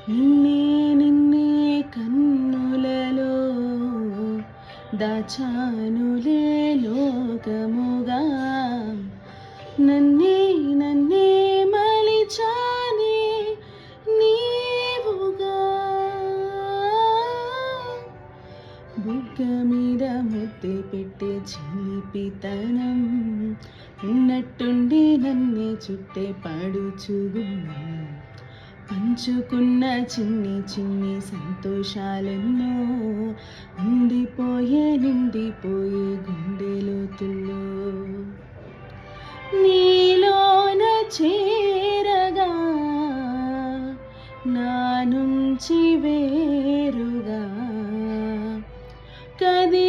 నిన్నే నిన్నే కన్నులలో దాచానులే లోకముగా నన్నే నన్నే మలిచానే నీవుగా బుగ్గ మీద ముద్దే పెట్టే చిలిపితనం ఉన్నట్టుండి నన్నే చుట్టే పడుచుగుణం పంచుకున్న చిన్ని చిన్ని సంతోషాలెన్నో నిండిపోయే గుండెలోతుల్లో నీలోన చేరగా నా నుంచి వేరుగా కది